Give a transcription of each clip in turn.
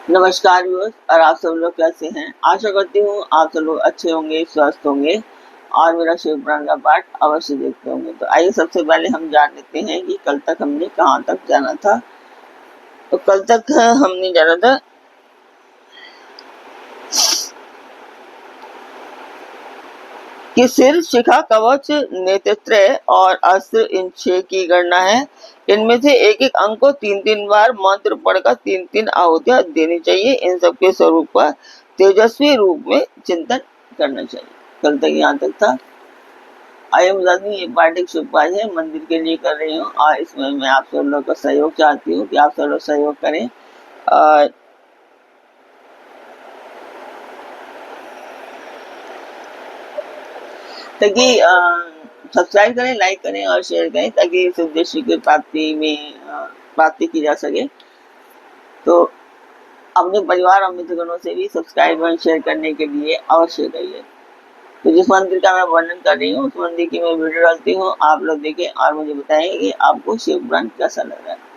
नमस्कार व्यूअर्स, और आप सब लोग कैसे हैं। आशा करती हूँ आप सब लोग अच्छे होंगे, स्वस्थ होंगे और मेरा शिव पुराण का पाठ अवश्य देखते होंगे। तो आइए सबसे पहले हम जान लेते हैं कि कल तक हमने कहाँ तक जाना था। तो कल तक हमने जाना था कि सिर, शिखा, कवच, नेत्रत्रय और अस्त्र, इन 6 की गणना है। इनमें से एक एक अंक को 3-3 बार मंत्र पढ़कर 3-3 आहुतियां देनी चाहिए। इन सबके स्वरूप पर तेजस्वी रूप में चिंतन करना चाहिए। कल तक यहाँ तक था। आइए बता दूं, ये पाठ एक शुभ कार्य है, मंदिर के लिए कर रही हूँ और इसमें मैं आप सब लोग का सहयोग चाहती हूँ कि आप सब लोग सहयोग करें और ताकि सब्सक्राइब करें, लाइक करें और शेयर करें ताकि इस उद्देश्य की प्राप्ति की जा सके। तो अपने परिवार और मित्रगणों से भी सब्सक्राइब और शेयर करने के लिए अवश्य करिए। तो जिस मंदिर का मैं वर्णन कर रही हूँ उस मंदिर की मैं वीडियो डालती हूँ, आप लोग देखें और मुझे बताएं कि आपको शिव पुराण कैसा लग रहा है।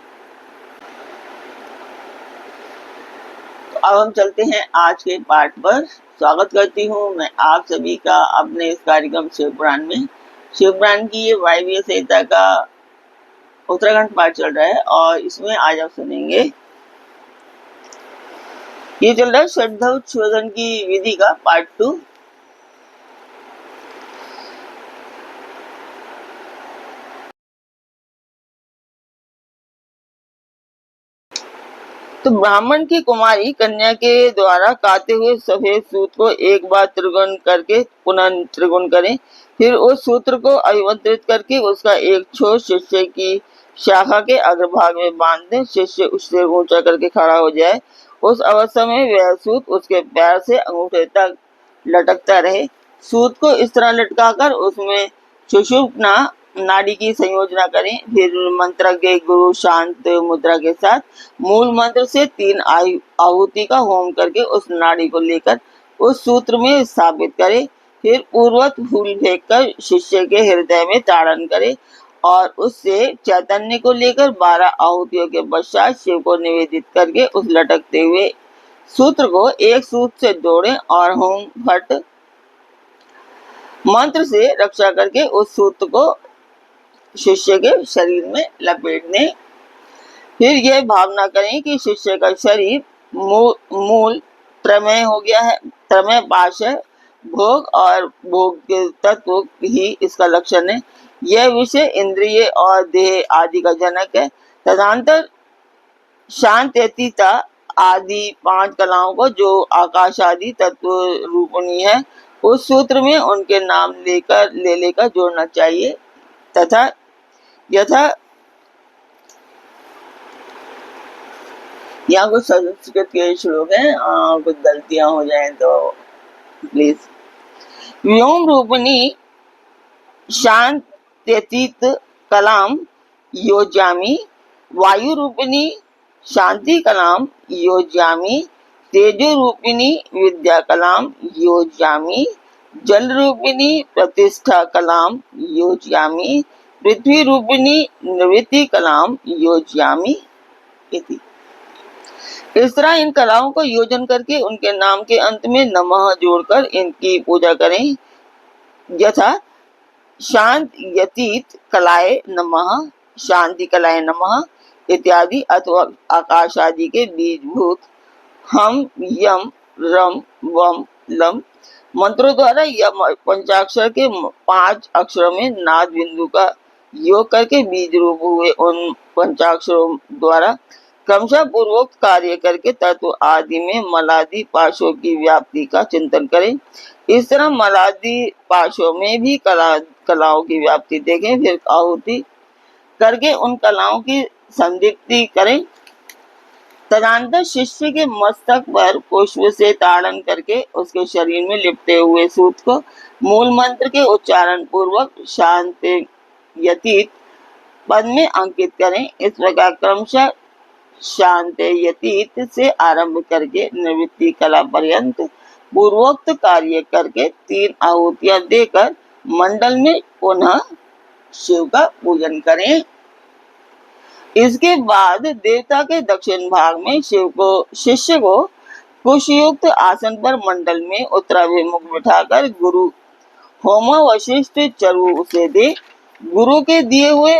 तो अब हम चलते हैं आज के पाठ पर। स्वागत करती हूँ मैं आप सभी का अपने इस कार्यक्रम शिव पुराण में। शिव पुराण की ये वायव्य संहिता का उत्तराखंड पाठ चल रहा है और इसमें आज आप सुनेंगे, ये चल रहा है श्रद्धा की विधि का पार्ट 2। तो ब्राह्मण की कुमारी कन्या के द्वारा काते हुए सफेद सूत को एक बार त्रिगुण करके पुनः त्रिगुण करें। फिर उस सूत्र को अभिमंत्रित करके उसका एक छोर शिष्य की शाखा के अग्रभाग में बांध दें। शिष्य उससे ऊंचा करके खड़ा हो जाए। उस अवस्था में वह सूत उसके पैर से अंगूठे तक लटकता रहे। सूत को इस तरह लटकाकर उसमें सुषुम्ना नाड़ी की संयोजना करें। फिर मंत्र के गुरु शांत मुद्रा के साथ मूल मंत्र से 3 आहुति का होम करके उस नाड़ी को लेकर उस सूत्र में स्थापित करें। फिर पूर्वत फूल फेंक कर शिष्य के हृदय में ताड़न करें और उससे चैतन्य को लेकर 12 आहुतियों के पश्चात शिव को निवेदित करके उस लटकते हुए सूत्र को एक सूत्र से जोड़ें और होम फट मंत्र से रक्षा करके उस सूत्र को शिष्य के शरीर में लपेट दें। फिर यह भावना करें कि शिष्य का शरीर मूल त्रमय हो गया है, त्रमय पाश है। भोग और भोग के तत्व ही इसका लक्षण है। यह विषय इंद्रिय और देह आदि का जनक है। तदंतर शांत्यतीता आदि 5 कलाओं को जो आकाश आदि तत्व रूपणी है उस सूत्र में उनके नाम लेकर जोड़ना चाहिए तथा यथा यहाँ कुछ संस्कृत के श्लोक हैं, कुछ गलतियां हो जाए तो प्लीज। व्योम रूपणी शांत्यतीत कलाम योज्यामि, वायु रूपिणी शांति कलाम योज्यामि, तेजो रूपिणी विद्या कलाम योज्यामि, जल रूपिणी प्रतिष्ठा कलाम योज्यामि, पृथ्वी रूपिणी निवृत्ति कलाम योज्यामि इति। इस तरह इन कलाओं को योजन करके उनके नाम के अंत में नमः जोड़कर इनकी पूजा करें। यथा शांत यतीत कलाए नमः, शांति कलाए नमः इत्यादि, अथवा आकाश आदि के बीजभूत हम यम रम वम लम मंत्रों द्वारा यम पंचाक्षर के 5 अक्षरों में नाद बिंदु का योग करके बीज रूप हुए उन पंचाक्षरों द्वारा क्रमशः पूर्वोक्त कार्य करके तत्व आदि में मलादि पाशों की व्याप्ति का चिंतन करें। इस तरह मलादि पाशों में भी कलाओं की व्याप्ति देखें। फिर आहुति करके उन कलाओं की संदिग्धि करें। तदनंतर शिष्य के मस्तक पर पुष्प से ताड़न करके उसके शरीर में लिपटे हुए सूत को मूल मंत्र के उच्चारण पूर्वक शांत यतीत पद में अंकित करें। इस प्रकार क्रमशः शांत यतीत से आरंभ करके निवृत्ति कला पर्यंत पूर्वोक्त कार्य करके 3 आहुतियां देकर मंडल में पुनः शिव का पूजन करें। इसके बाद देवता के दक्षिण भाग में शिष्य को कुशयुक्त आसन पर मंडल में उत्तराभिमुख बिठाकर गुरु होमावशिष्ट चरु उसे दे। गुरु के दिए हुए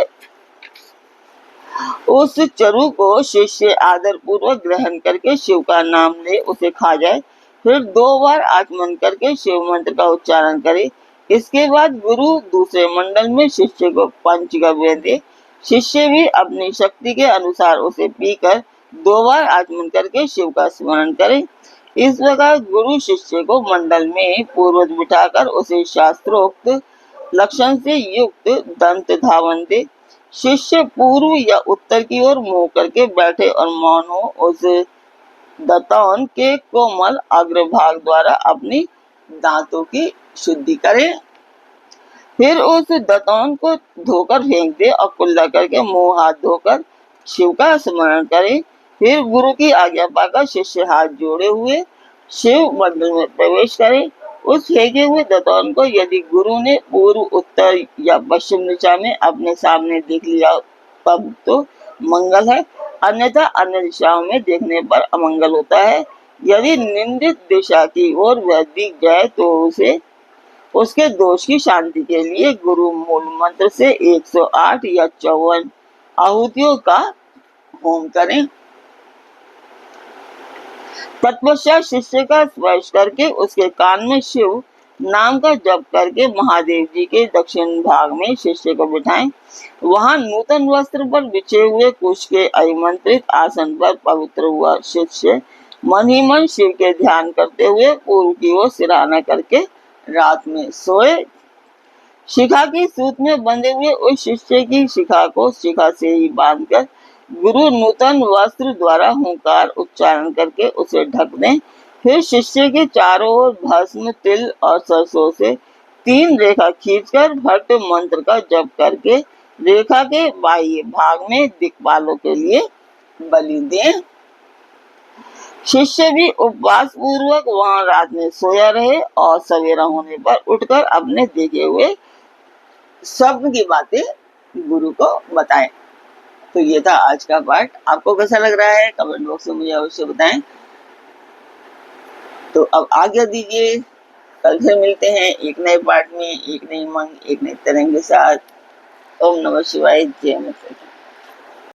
उस चरु को शिष्य आदर पूर्वक ग्रहण करके शिव का नाम ले उसे खा जाए। फिर 2 बार आचमन करके शिव मंत्र का उच्चारण करे। इसके बाद गुरु दूसरे मंडल में शिष्य को पंचगव्य दे। शिष्य भी अपनी शक्ति के अनुसार उसे पीकर 2 बार आचमन करके शिव का स्मरण करे। इस प्रकार गुरु शिष्य को मंडल में पूर्वज बिठाकर उसे शास्त्रोक्त लक्षण से युक्त दंत धावन दे। शिष्य पूर्व या उत्तर की ओर मुंह करके बैठे और मौन हो उस दंतान के कोमल अग्रभाग द्वारा अपनी दांतों की शुद्धि करे। फिर उस दंतान को धोकर फेंक दे और कुल्ला करके मुंह हाथ धोकर शिव का स्मरण करे। फिर गुरु की आज्ञा पाकर शिष्य हाथ जोड़े हुए शिव मंदिर में प्रवेश करे। उस फेंके हुए दंतान को यदि गुरु ने पूर्व, उत्तर या पश्चिम दिशा में अपने सामने देख लिया तब तो मंगल है, अन्यथा अन्य दिशाओं में देखने पर अमंगल होता है। यदि निंदित दिशा की ओर वह दिख जाए तो उसे उसके दोष की शांति के लिए गुरु मूल मंत्र से 108 या 54 आहुतियों का होम करें। तत्पश्चात शिष्य का स्पर्श करके उसके कान में शिव नाम का जप करके महादेव जी के दक्षिण भाग में शिष्य को बिठाएं। वहां नूतन वस्त्र पर बिछे हुए कुश के अभिमंत्रित आसन पर पवित्र हुआ शिष्य मन ही मन शिव के ध्यान करते हुए पूर्व की ओर सिरहाना करके रात में सोए। शिखा की सूत में बंधे हुए उस शिष्य की शिखा को शिखा से ही बांधकर गुरु नूतन वस्त्र द्वारा हुंकार उच्चारण करके उसे ढक दें। फिर शिष्य के चारों ओर भस्म, तिल और सरसों से 3 रेखा खींचकर भट्ट मंत्र का जप करके रेखा के बाह्य भाग में दिक्पालों के लिए बलि दें। शिष्य भी उपवास पूर्वक वहां रात में सोया रहे और सवेरा होने पर उठकर अपने देखे हुए स्वप्न की बातें गुरु को बताएं। तो ये था आज का पाठ। आपको कैसा लग रहा है कमेंट बॉक्स में मुझे अवश्य बताएं। तो अब आज्ञा दीजिए, कल फिर मिलते हैं एक नए पाठ में, एक नई मंग, एक नई तरंग के साथ। ओम नमः शिवाय, जय माता दी।